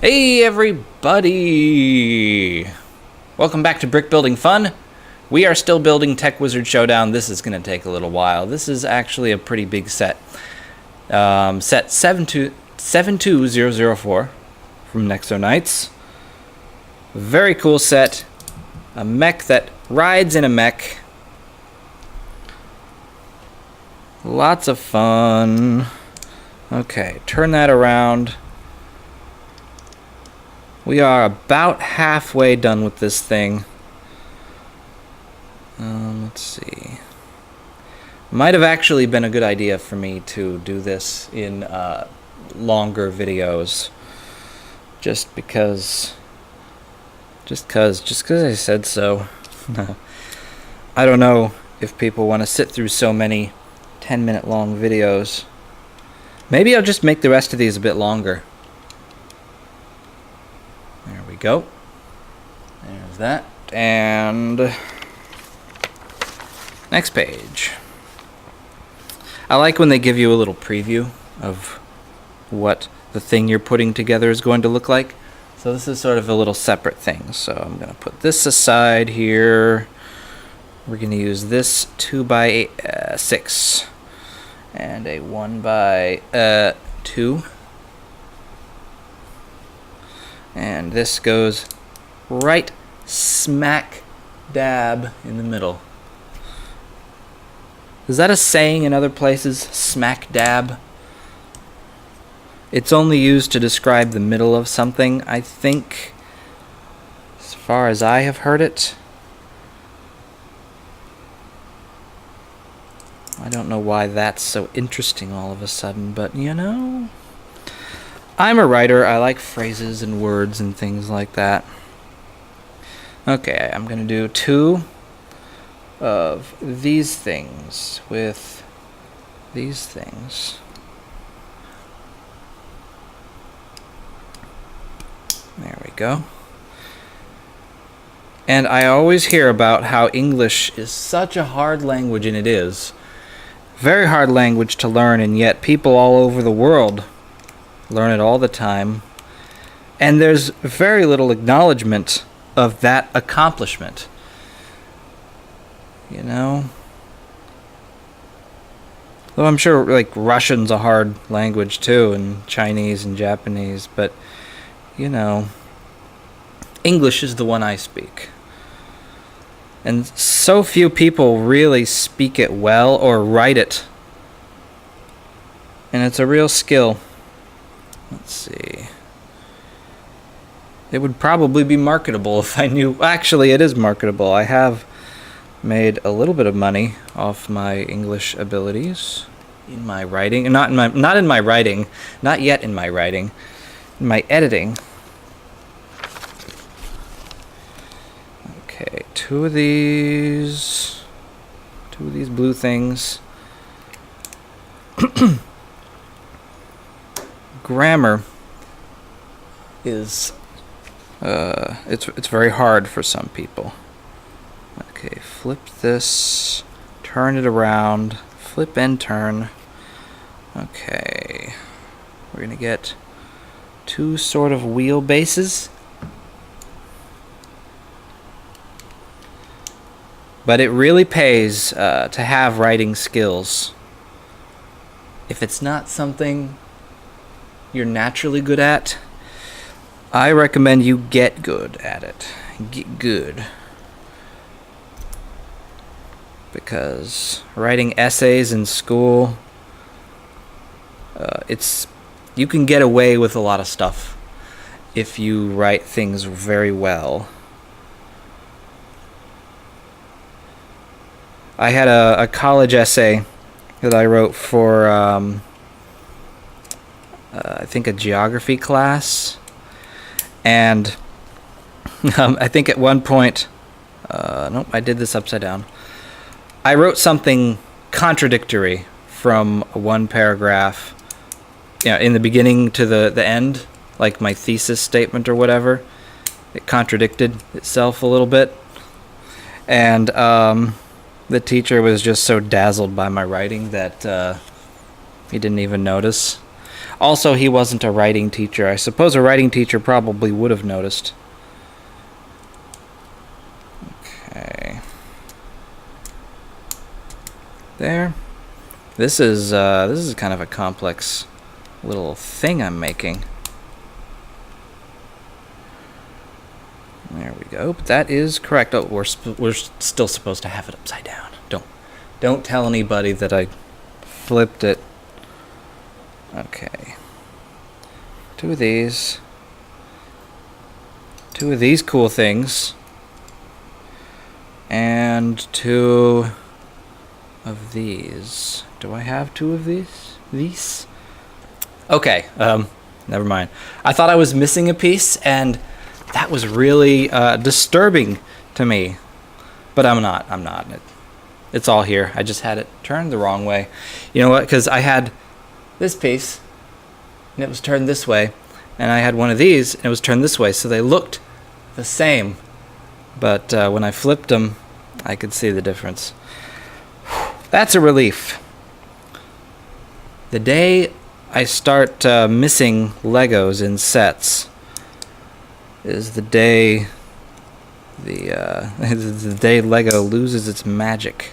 Hey everybody! Welcome back to Brick Building Fun. We are still building Tech Wizard Showdown. This is going to take a little while. This is actually a pretty big set. Set 72004 from Nexo Knights. Very cool set. A mech that rides in a mech. Lots of fun. Okay, turn that around. We are about halfway done with this thing. Let's see. Might have actually been a good idea for me to do this in longer videos. Just because I said so. I don't know if people want to sit through so many 10-minute long videos. Maybe I'll just make the rest of these a bit longer. There we go. There's that. And next page. I like when they give you a little preview of what the thing you're putting together is going to look like. So this is sort of a little separate thing. So I'm going to put this aside here. We're going to use this 2x6 and a 1x2. And this goes right smack dab in the middle. Is that a saying in other places? Smack dab? It's only used to describe the middle of something, I think, as far as I have heard it. I don't know why that's so interesting all of a sudden, but you know, I'm a writer. I like phrases and words and things like that. Okay, I'm going to do 2 of these things with these things. There we go. And I always hear about how English is such a hard language, and it is. Very hard language to learn, and yet people all over the world learn it all the time. And there's very little acknowledgement of that accomplishment. You know? Though I'm sure like Russian's a hard language too, and Chinese and Japanese, but you know, English is the one I speak. And so few people really speak it well or write it. And it's a real skill. Let's see. It would probably be marketable if I knew. Actually, it is marketable. I have made a little bit of money off my English abilities in my writing. Not in my writing. Not yet in my writing. In my editing. Okay, 2 of these blue things. Grammar is it's very hard for some people. Okay, flip this, turn it around, flip and turn. Okay, we're gonna get 2 sort of wheelbases. But it really pays to have writing skills. If it's not something you're naturally good at, I recommend you get good at it. Get good. Because writing essays in school, you can get away with a lot of stuff if you write things very well. I had a college essay that I wrote for, I think, a geography class. And I think at one point, nope, I did this upside down. I wrote something contradictory from one paragraph, in the beginning to the end, like my thesis statement or whatever. It contradicted itself a little bit. And the teacher was just so dazzled by my writing that he didn't even notice. Also, he wasn't a writing teacher. I suppose a writing teacher probably would have noticed. Okay. There. This is kind of a complex little thing I'm making. There we go. But that is correct. Oh, we're still supposed to have it upside down. Don't tell anybody that I flipped it. Okay. Two of these cool things. And 2 of these. Do I have 2 of these? Okay, never mind. I thought I was missing a piece, and that was really disturbing to me. But I'm not. It's all here. I just had it turned the wrong way. You know what? Because I had this piece, and it was turned this way, and I had one of these, and it was turned this way, so they looked the same. But when I flipped them, I could see the difference. That's a relief. The day I start missing Legos in sets is the day the day Lego loses its magic.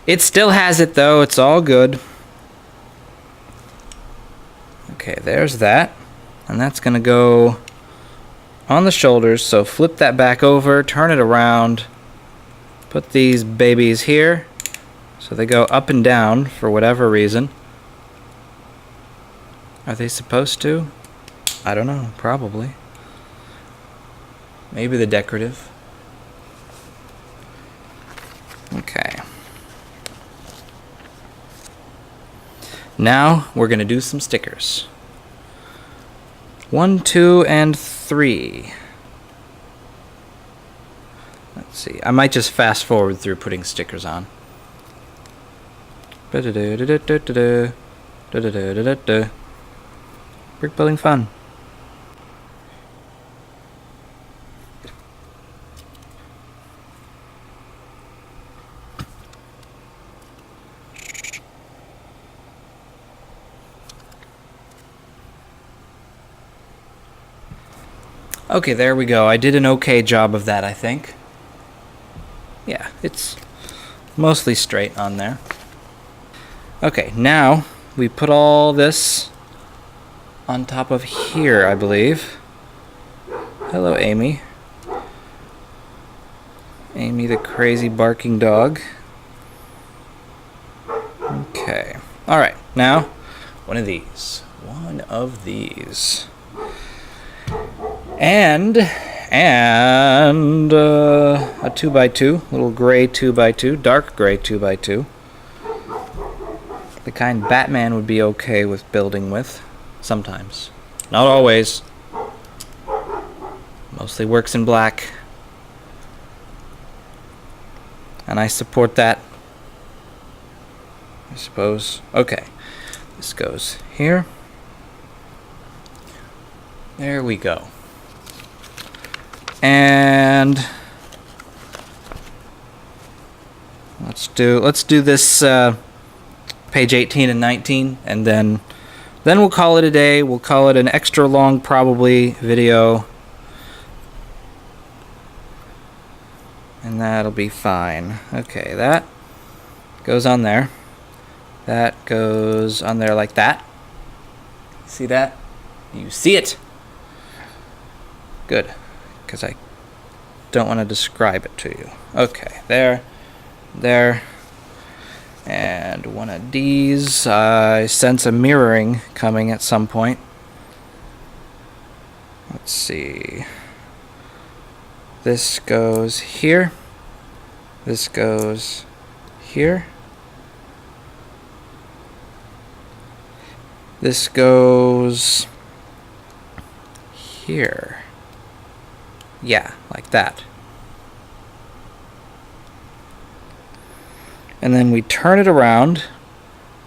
It still has it though. It's all good. Okay, there's that, and that's gonna go on the shoulders. So flip that back over, turn it around, put these babies here so they go up and down for whatever reason. Are they supposed to? I don't know, probably. Maybe the decorative. Okay. Now we're going to do some stickers. 1, 2, and 3. Let's see. I might just fast forward through putting stickers on. Brick building fun. Okay, there we go. I did an okay job of that, I think. Yeah, it's mostly straight on there. Okay, now we put all this on top of here, I believe. Hello, Amy. Amy the crazy barking dog. Okay. Alright, now one of these. One of these. And a 2x2, little gray 2x2, dark gray 2x2. The kind Batman would be okay with building with, sometimes. Not always. Mostly works in black. And I support that, I suppose. Okay, this goes here. There we go. And let's do this page 18 and 19, and then we'll call it a day. We'll call it an extra long probably video, and that'll be fine. Okay, that goes on there. That goes on there like that. See that? You see it? Good. Because I don't want to describe it to you. Okay, there, and one of these. I sense a mirroring coming at some point. Let's see. This goes here. This goes here. This goes here. Yeah, like that. And then we turn it around,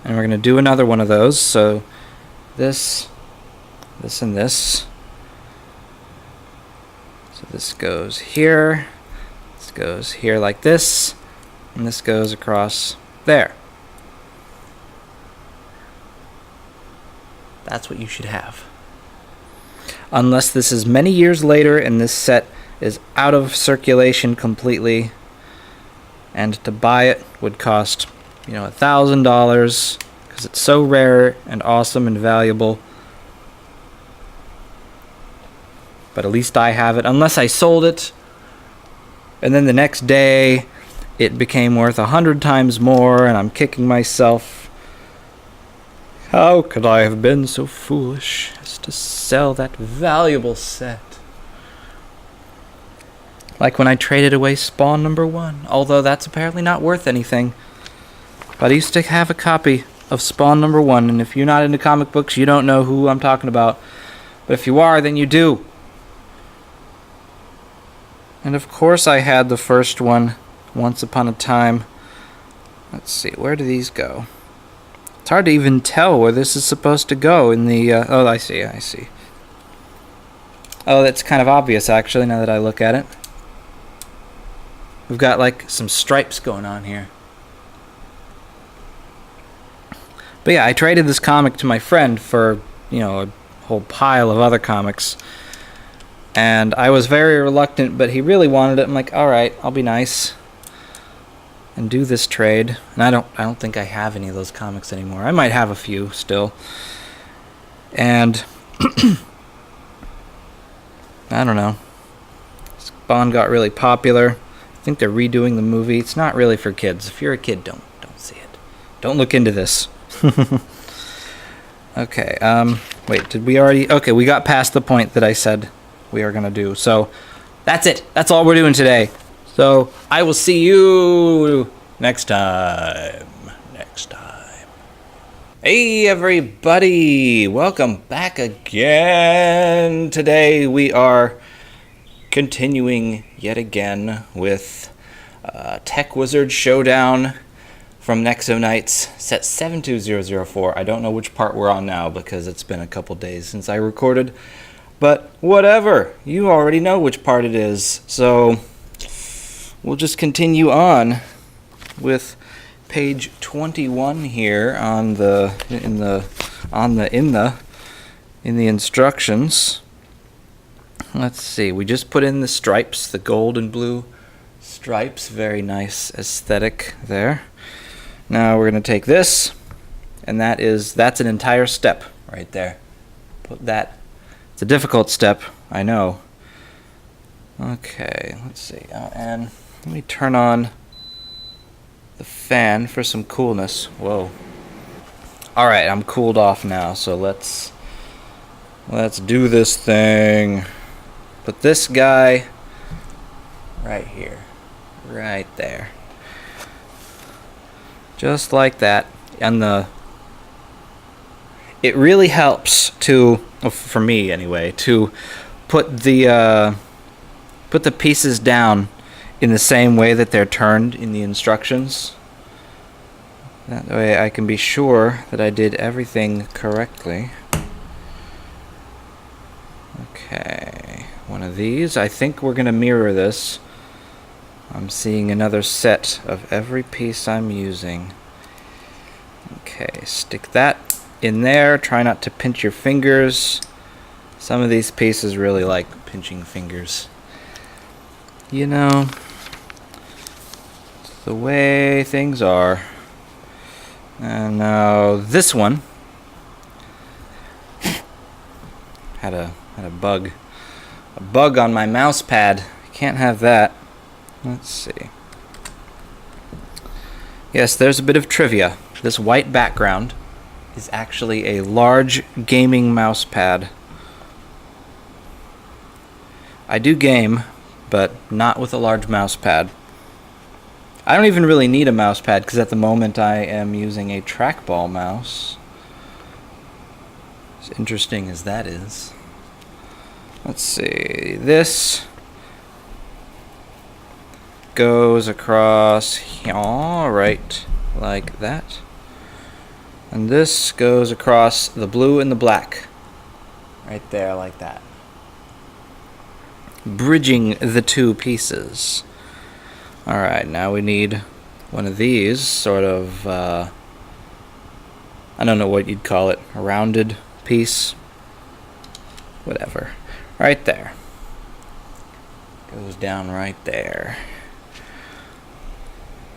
and we're going to do another one of those. So this, and this. So this goes here, this goes here like this, and this goes across there. that's what you should have. Unless this is many years later and this set is out of circulation completely, and to buy it would cost, $1,000 because it's so rare and awesome and valuable. But at least I have it, unless I sold it, and then the next day it became worth 100 times more, and I'm kicking myself. How could I have been so foolish as to sell that valuable set? Like when I traded away Spawn number 1, although that's apparently not worth anything. But I used to have a copy of Spawn number 1, and if you're not into comic books, you don't know who I'm talking about. But if you are, then you do. And of course I had the first one, Once Upon a Time. Let's see, where do these go? It's hard to even tell where this is supposed to go in the... oh, I see. Oh, that's kind of obvious, actually, now that I look at it. We've got, like, some stripes going on here. But yeah, I traded this comic to my friend for, a whole pile of other comics. And I was very reluctant, but he really wanted it. I'm like, all right, I'll be nice and do this trade. And I don't think I have any of those comics anymore. I might have a few still. And I don't know. Spawn got really popular. I think they're redoing the movie. It's not really for kids. If you're a kid, don't see it. Don't look into this. Okay. Wait, did we already? Okay, we got past the point that I said we are going to do. So that's it. That's all we're doing today. So I will see you next time. Hey everybody, welcome back again. Today we are continuing yet again with Tech Wizard Showdown from Nexo Knights, set 72004. I don't know which part we're on now because it's been a couple days since I recorded. But whatever, you already know which part it is. So we'll just continue on with page 21 here on the instructions. Let's see. We just put in the stripes, the gold and blue stripes. Very nice aesthetic there. Now we're going to take this, and that's an entire step right there. Put that. It's a difficult step, I know. Okay, let's see. And let me turn on the fan for some coolness. Whoa. All right, I'm cooled off now, so let's do this thing. Put this guy right here, right there, just like that. And it really helps to, for me anyway, to put the pieces down in the same way that they're turned in the instructions. That way I can be sure that I did everything correctly. Okay, one of these. I think we're going to mirror this. I'm seeing another set of every piece I'm using. Okay, stick that in there. Try not to pinch your fingers. Some of these pieces really like pinching fingers. It's the way things are. And now this one had a bug on my mouse pad. Can't have that. Let's see. Yes, there's a bit of trivia. This white background is actually a large gaming mouse pad. I do game, but not with a large mouse pad. I don't even really need a mouse pad because at the moment I am using a trackball mouse. As interesting as that is. Let's see. This goes across here, right like that. And this goes across the blue and the black. Right there like that. Bridging the two pieces. Alright, now we need one of these, sort of, I don't know what you'd call it, a rounded piece, whatever, right there. Goes down right there.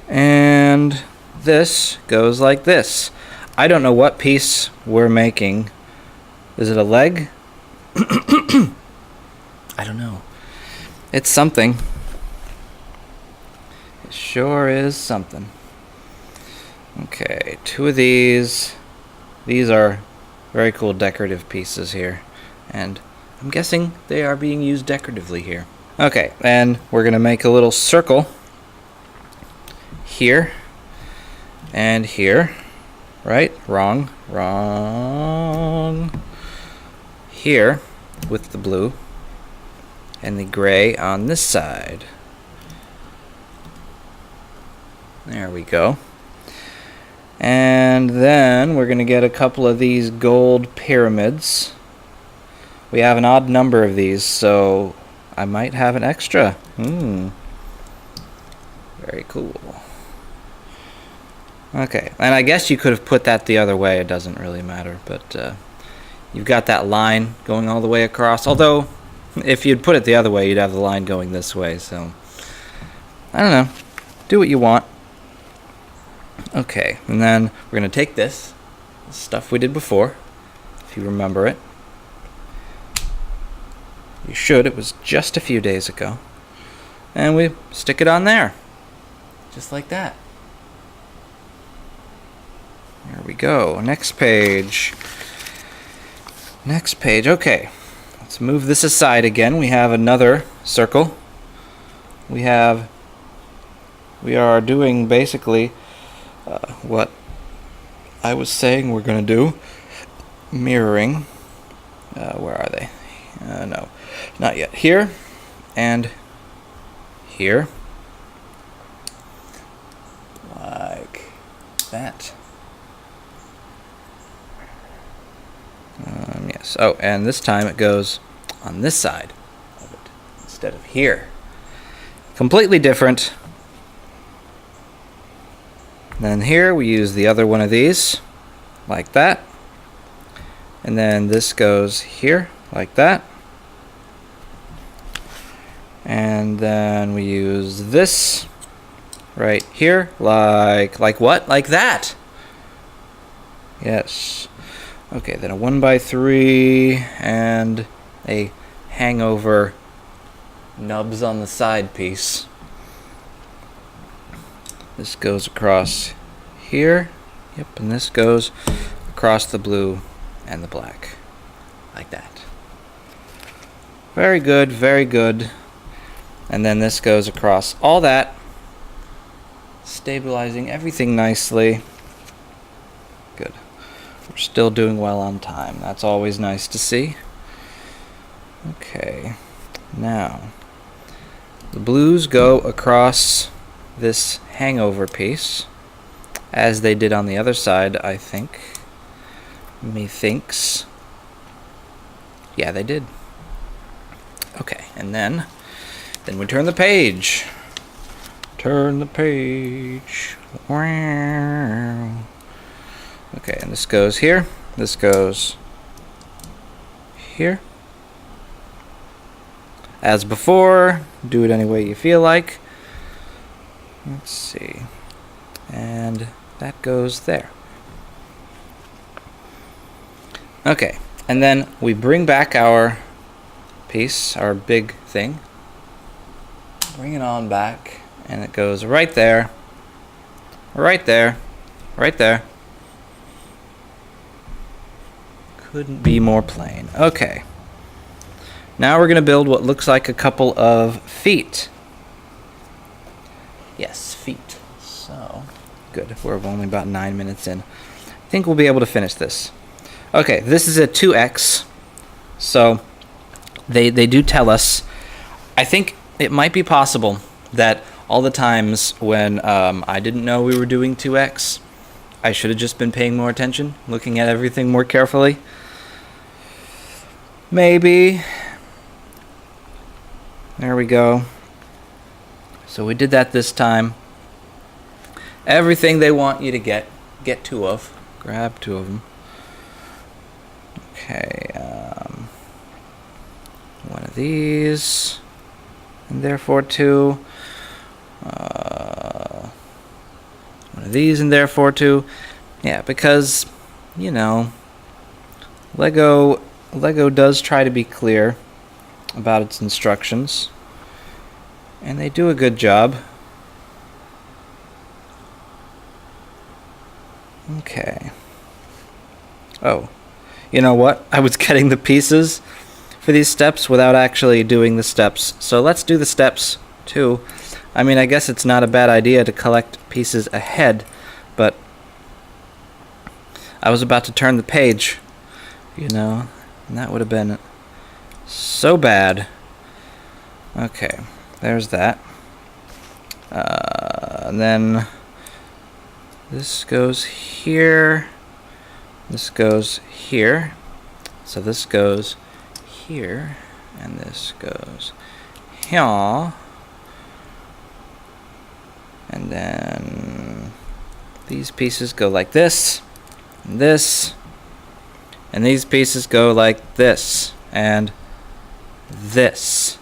And this goes like this. I don't know what piece we're making. Is it a leg? I don't know. It's something. It sure is something. Okay, 2 of these. These are very cool decorative pieces here. And I'm guessing they are being used decoratively here. Okay, and we're going to make a little circle here and here. Right? Wrong. Here with the blue and the gray on this side. There we go. And then we're going to get a couple of these gold pyramids. We have an odd number of these, so I might have an extra. Very cool. Okay, and I guess you could have put that the other way. It doesn't really matter, but you've got that line going all the way across. Although, if you'd put it the other way, you'd have the line going this way. So, I don't know. Do what you want. Okay, and then we're going to take this stuff we did before, if you remember it. You should. It was just a few days ago. And we stick it on there. Just like that. There we go. Next page. Next page. Okay. Let's move this aside again. We have another circle. We are doing basically what I was saying we're going to do. Mirroring. Where are they? No, not yet. Here and here. Like that. Yes. Oh, and this time it goes on this side of it instead of here. Completely different. Then here we use the other one of these, like that. And then this goes here, like that. And then we use this right here, like what? Like that. Yes. Okay, then a 1x3 and a hangover nubs on the side piece. This goes across here. Yep, and this goes across the blue and the black. Like that. Very good, very good. And then this goes across all that, stabilizing everything nicely. Good. We're still doing well on time. That's always nice to see. Okay. Now, the blues go across this hangover piece, as they did on the other side, I think. Methinks. Yeah, they did. Okay, and then we turn the page. Turn the page. Wow. Okay, and this goes here. This goes here. As before, do it any way you feel like. Let's see. And that goes there. Okay, and then we bring back our piece, our big thing. Bring it on back, and it goes right there. Right there. Right there. Couldn't be more plain. Okay. Now we're going to build what looks like a couple of feet. Yes, feet. So, good. We're only about 9 minutes in. I think we'll be able to finish this. Okay, this is a 2x. So, they do tell us. I think it might be possible that all the times when I didn't know we were doing 2x, I should have just been paying more attention, looking at everything more carefully. Maybe. There we go. So we did that this time. Everything they want you to get 2 of. Grab 2 of them. Okay, one of these, and therefore two. One of these, and therefore two. Yeah, because, you know, Lego does try to be clear about its instructions, and they do a good job. Okay. Oh, you know what? I was getting the pieces for these steps without actually doing the steps. So let's do the steps too. I mean, I guess it's not a bad idea to collect pieces ahead, but I was about to turn the page, you know, and that would have been so bad. Okay, there's that. And then this goes here. This goes here. So this goes here, and this goes here. And then these pieces go like this, and this, and these pieces go like this, and this.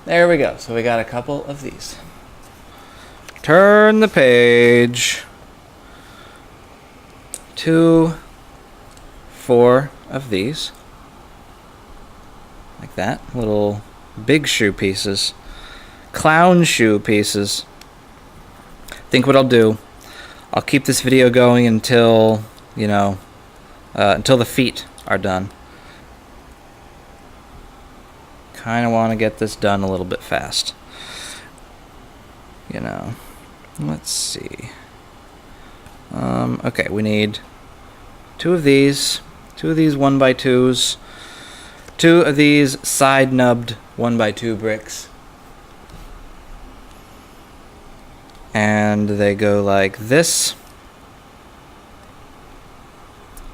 There we go. So we got a couple of these. Turn the page. 2, 4 of these. Like that. Little big shoe pieces. Clown shoe pieces. I think what I'll do, I'll keep this video going until, you know, until the feet are done. Kind of want to get this done a little bit fast. You know, let's see. Okay, we need 2 of these 1x2s, 2 of these side nubbed 1x2 bricks. And they go like this,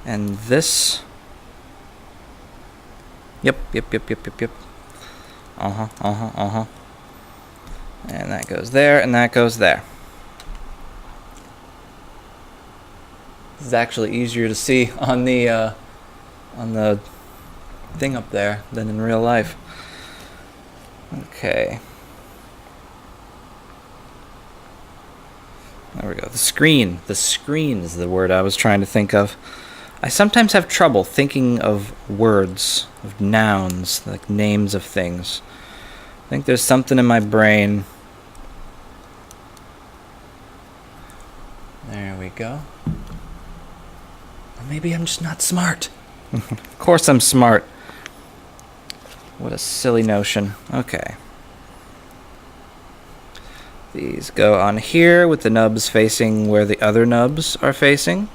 and this. Yep. And that goes there, and that goes there. This is actually easier to see on the thing up there than in real life. Okay. There we go. The screen. The screen is the word I was trying to think of. I sometimes have trouble thinking of words, of nouns, like names of things. I think there's something in my brain. There we go. Or maybe I'm just not smart. Of course I'm smart. What a silly notion. Okay. These go on here with the nubs facing where the other nubs are facing.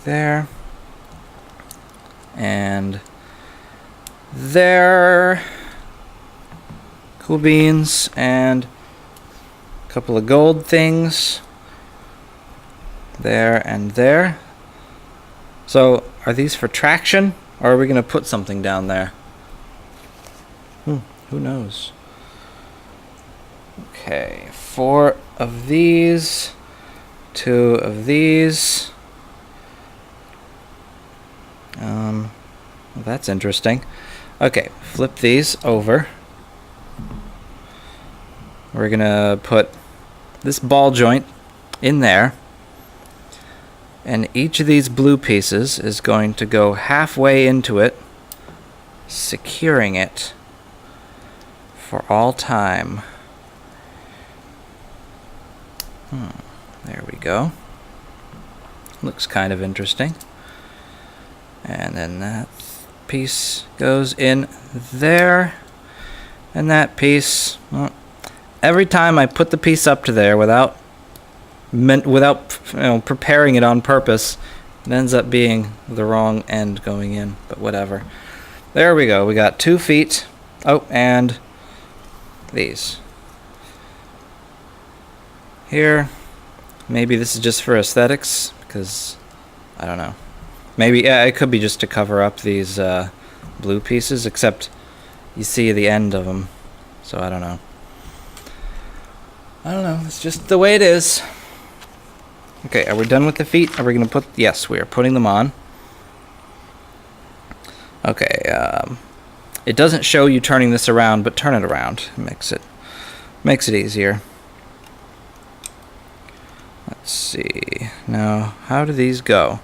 There. And there. Cool beans. And a couple of gold things. There and there. So, are these for traction? Or are we going to put something down there? Who knows? Okay, 4 of these, 2 of these. Well, that's interesting. Okay, flip these over. We're gonna put this ball joint in there, and each of these blue pieces is going to go halfway into it, securing it for all time. There we go. Looks kind of interesting. And then that piece goes in there. And that piece, well, every time I put the piece up to there without preparing it on purpose, it ends up being the wrong end going in, but whatever. There we go. We got 2 feet. Oh, and these. Here. Maybe this is just for aesthetics, because I don't know. Maybe, yeah, it could be just to cover up these blue pieces, except you see the end of them, so I don't know. I don't know, it's just the way it is. Okay, are we done with the feet? Are we going to put... Yes, we are putting them on. Okay, it doesn't show you turning this around, but turn it around. It makes it easier. Let's see. Now, how do these go?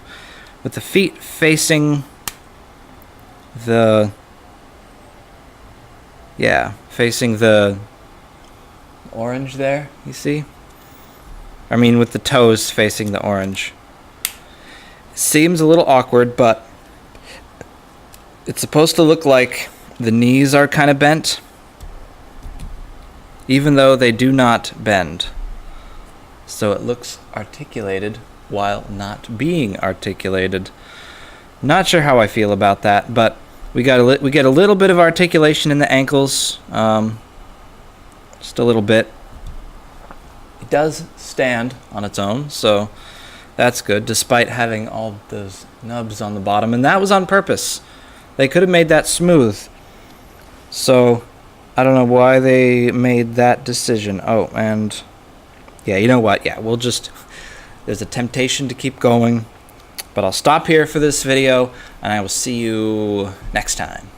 With the feet facing the... Yeah, facing the orange there, you see? I mean, with the toes facing the orange. Seems a little awkward, but it's supposed to look like the knees are kind of bent, even though they do not bend. So it looks articulated while not being articulated. Not sure how I feel about that, but we get a little bit of articulation in the ankles, just a little bit. It does stand on its own, so that's good, despite having all those nubs on the bottom, and that was on purpose. They could have made that smooth. So I don't know why they made that decision. Oh, and yeah, you know what? Yeah, there's a temptation to keep going, but I'll stop here for this video, and I will see you next time.